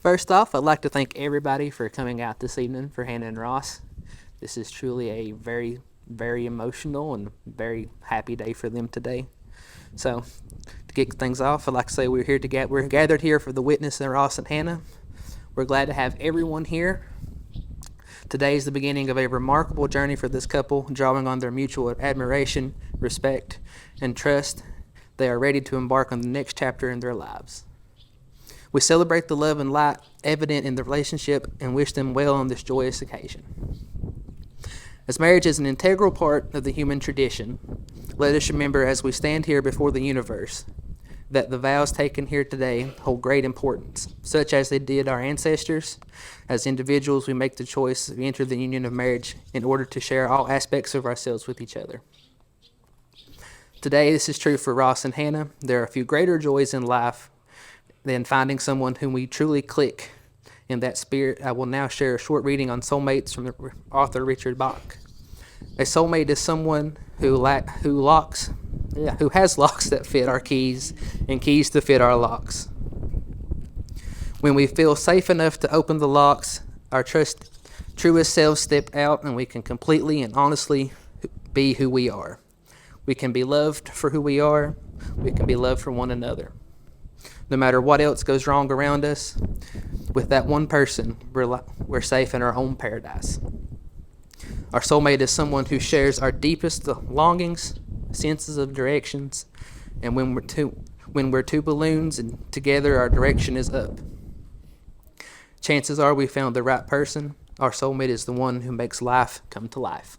First off, I'd like to thank everybody for coming out this evening for Hannah and Ross. This is truly a very, very emotional and very happy day for them today. So, to kick things off, I'd like to say we're gathered here for the witness of Ross and Hannah. We're glad to have everyone here. Today is the beginning of a remarkable journey for this couple, drawing on their mutual admiration, respect, and trust. They are ready to embark on the next chapter in their lives. We celebrate the love and light evident in the relationship and wish them well on this joyous occasion. As marriage is an integral part of the human tradition, let us remember as we stand here before the universe that the vows taken here today hold great importance, such as they did our ancestors. As individuals, we make the choice to enter the union of marriage in order to share all aspects of ourselves with each other. Today, this is true for Ross and Hannah. There are a few greater joys in life than finding someone whom we truly click. In that spirit, I will now share a short reading on soulmates from the author Richard Bach. A soulmate is someone who has locks that fit our keys and keys to fit our locks. When we feel safe enough to open the locks, our truest selves step out and we can completely and honestly be who we are. We can be loved for who we are. We can be loved for one another. No matter what else goes wrong around us, with that one person, we're safe in our own paradise. Our soulmate is someone who shares our deepest longings, senses of directions, and when we're two balloons and together our direction is up. Chances are we found the right person. Our soulmate is the one who makes life come to life.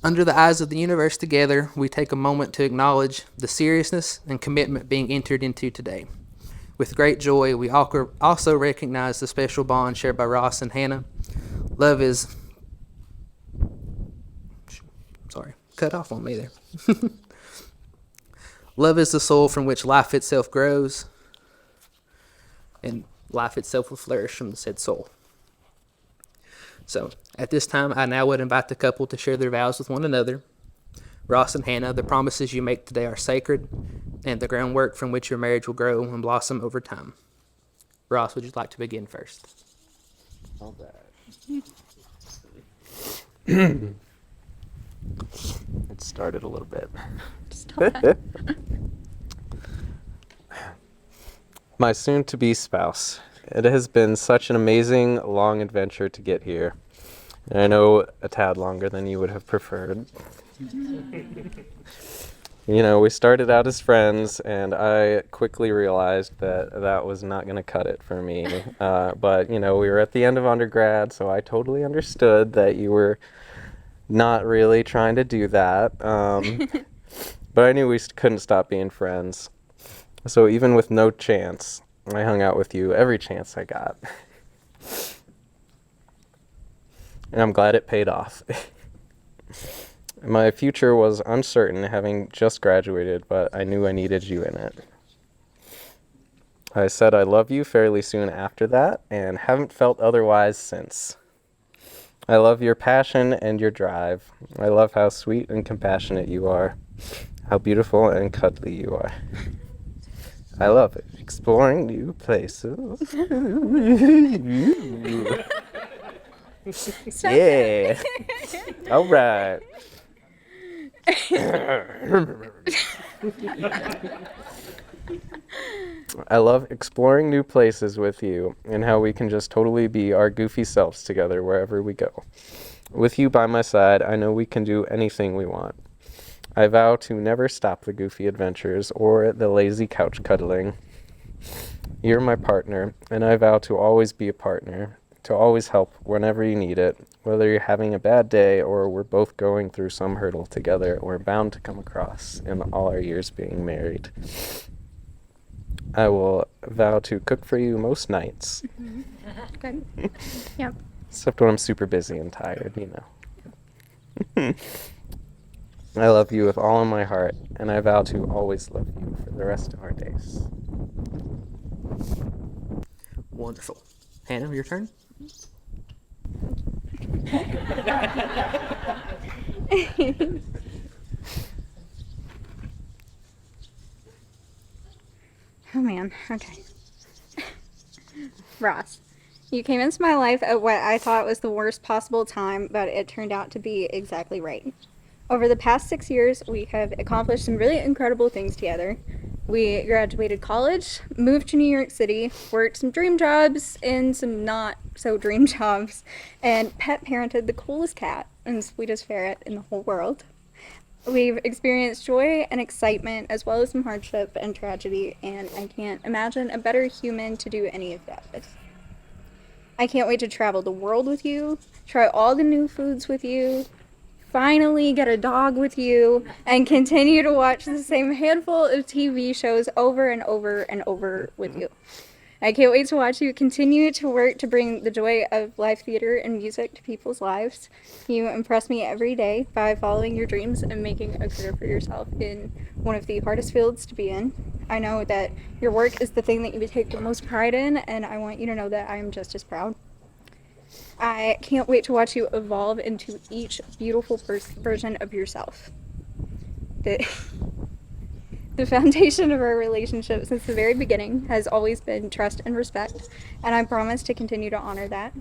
Under the eyes of the universe together, we take a moment to acknowledge the seriousness and commitment being entered into today. With great joy, we also recognize the special bond shared by Ross and Hannah. Love is... Sorry, cut off on me there. Love is the soul from which life itself grows, and life itself will flourish from the said soul. So, at this time, I now would invite the couple to share their vows with one another. Ross and Hannah, the promises you make today are sacred, and the groundwork from which your marriage will grow and blossom over time. Ross, would you like to begin first? All right. It started a little bit. My soon-to-be spouse. It has been such an amazing, long adventure to get here. And I know a tad longer than you would have preferred. You know, we started out as friends, and I quickly realized that that was not going to cut it for me. But, you know, we were at the end of undergrad, so I totally understood that you were not really trying to do that. But I knew we couldn't stop being friends. So even with no chance, I hung out with you every chance I got. And I'm glad it paid off. My future was uncertain, having just graduated, but I knew I needed you in it. I said I love you fairly soon after that, and haven't felt otherwise since. I love your passion and your drive. I love how sweet and compassionate you are, how beautiful and cuddly you are. I love it. Exploring new places. Yeah. All right. I love exploring new places with you and how we can just totally be our goofy selves together wherever we go. With you by my side, I know we can do anything we want. I vow to never stop the goofy adventures or the lazy couch cuddling. You're my partner, and I vow to always be a partner, to always help whenever you need it, whether you're having a bad day or we're both going through some hurdle together we're bound to come across in all our years being married. I will vow to cook for you most nights. Mm-hmm. Good. Yep. Except when I'm super busy and tired, you know. I love you with all of my heart, and I vow to always love you for the rest of our days. Wonderful. Hannah, your turn. Oh man, okay. Ross, you came into my life at what I thought was the worst possible time, but it turned out to be exactly right. Over the past 6 years, we have accomplished some really incredible things together. We graduated college, moved to New York City, worked some dream jobs and some not so dream jobs, and pet parented the coolest cat and sweetest ferret in the whole world. We've experienced joy and excitement as well as some hardship and tragedy, and I can't imagine a better human to do any of that with. I can't wait to travel the world with you, try all the new foods with you, finally get a dog with you, and continue to watch the same handful of TV shows over and over and over with you. I can't wait to watch you continue to work to bring the joy of live theater and music to people's lives. You impress me every day by following your dreams and making a career for yourself in one of the hardest fields to be in. I know that your work is the thing that you take the most pride in, and I want you to know that I am just as proud. I can't wait to watch you evolve into each beautiful version of yourself. The foundation of our relationship since the very beginning has always been trust and respect, and I promise to continue to honor that.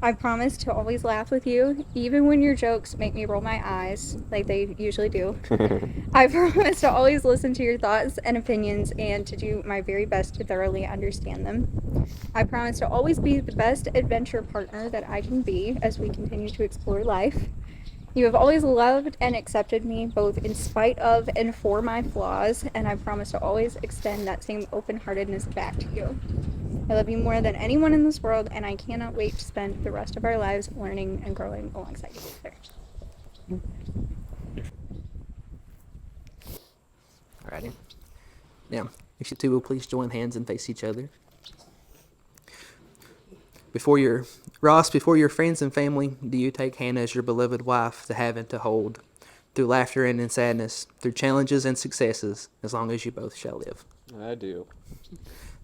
I promise to always laugh with you, even when your jokes make me roll my eyes, like they usually do. I promise to always listen to your thoughts and opinions and to do my very best to thoroughly understand them. I promise to always be the best adventure partner that I can be as we continue to explore life. You have always loved and accepted me, both in spite of and for my flaws, and I promise to always extend that same open-heartedness back to you. I love you more than anyone in this world, and I cannot wait to spend the rest of our lives learning and growing alongside each other. Alrighty. Now, if you two will please join hands and face each other. Before your friends and family, do you take Hannah as your beloved wife to have and to hold, through laughter and in sadness, through challenges and successes, as long as you both shall live? I do.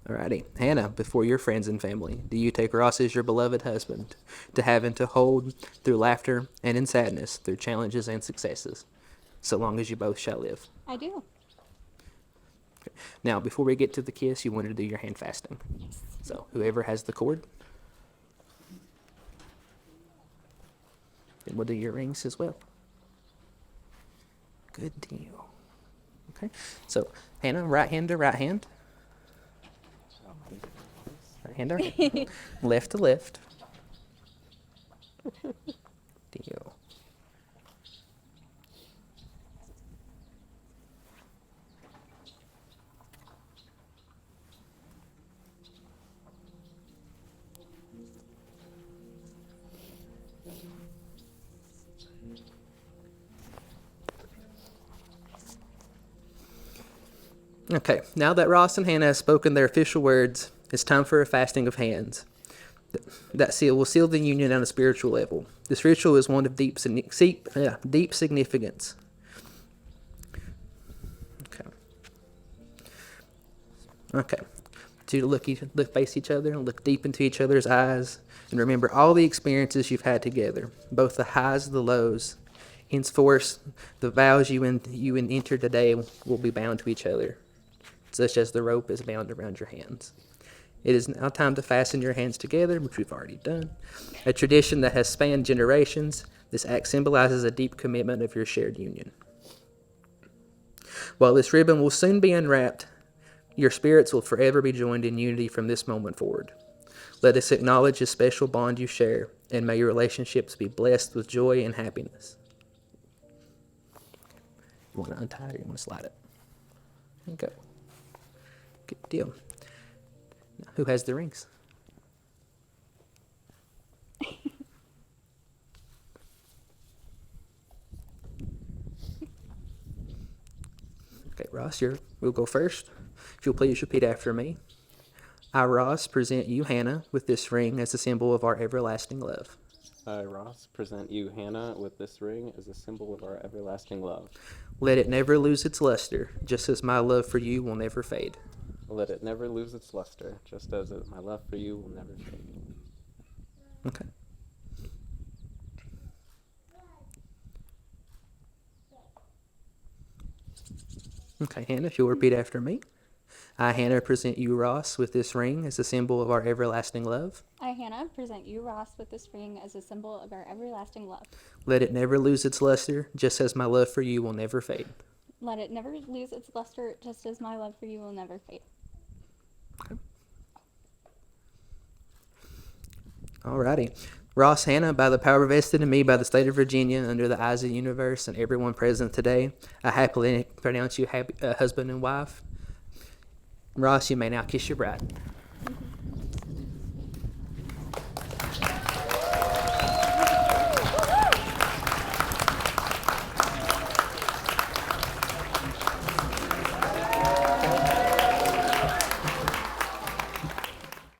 Alrighty. Hannah, before your friends and family, do you take Ross as your beloved husband, to have and to hold, through laughter and in sadness, through challenges and successes, so long as you both shall live? I do. Now, before we get to the kiss, you wanted to do your hand fasting. So, whoever has the cord, then we'll do your rings as well. Good deal. Okay. So, Hannah, right hand to right hand. Right hand to right hand. Left to left. Deal. Okay, now that Ross and Hannah have spoken their official words, it's time for a fasting of hands. That seal will seal the union on a spiritual level. This ritual is one of deep significance. Okay. To face each other and look deep into each other's eyes and remember all the experiences you've had together, both the highs, the lows. Henceforth, the vows you enter today will be bound to each other, such as the rope is bound around your hands. It is now time to fasten your hands together, which we've already done. A tradition that has spanned generations, this act symbolizes a deep commitment of your shared union. While this ribbon will soon be unwrapped, your spirits will forever be joined in unity from this moment forward. Let us acknowledge the special bond you share, and may your relationships be blessed with joy and happiness. You want to untie it or you want to slide it? There you go. Good deal. Now, who has the rings? Okay, Ross, we'll go first. If you'll please repeat after me. I, Ross, present you, Hannah, with this ring as a symbol of our everlasting love. I, Ross, present you, Hannah, with this ring as a symbol of our everlasting love. Let it never lose its luster, just as my love for you will never fade. Let it never lose its luster, just as my love for you will never fade. Okay. Okay, Hannah, if you'll repeat after me. I, Hannah, present you, Ross, with this ring as a symbol of our everlasting love. I, Hannah, present you, Ross, with this ring as a symbol of our everlasting love. Let it never lose its luster, just as my love for you will never fade. Let it never lose its luster, just as my love for you will never fade. Alrighty. Ross, Hannah, by the power vested in me by the state of Virginia, under the eyes of the universe and everyone present today, I happily pronounce you husband and wife. Ross, you may now kiss your bride.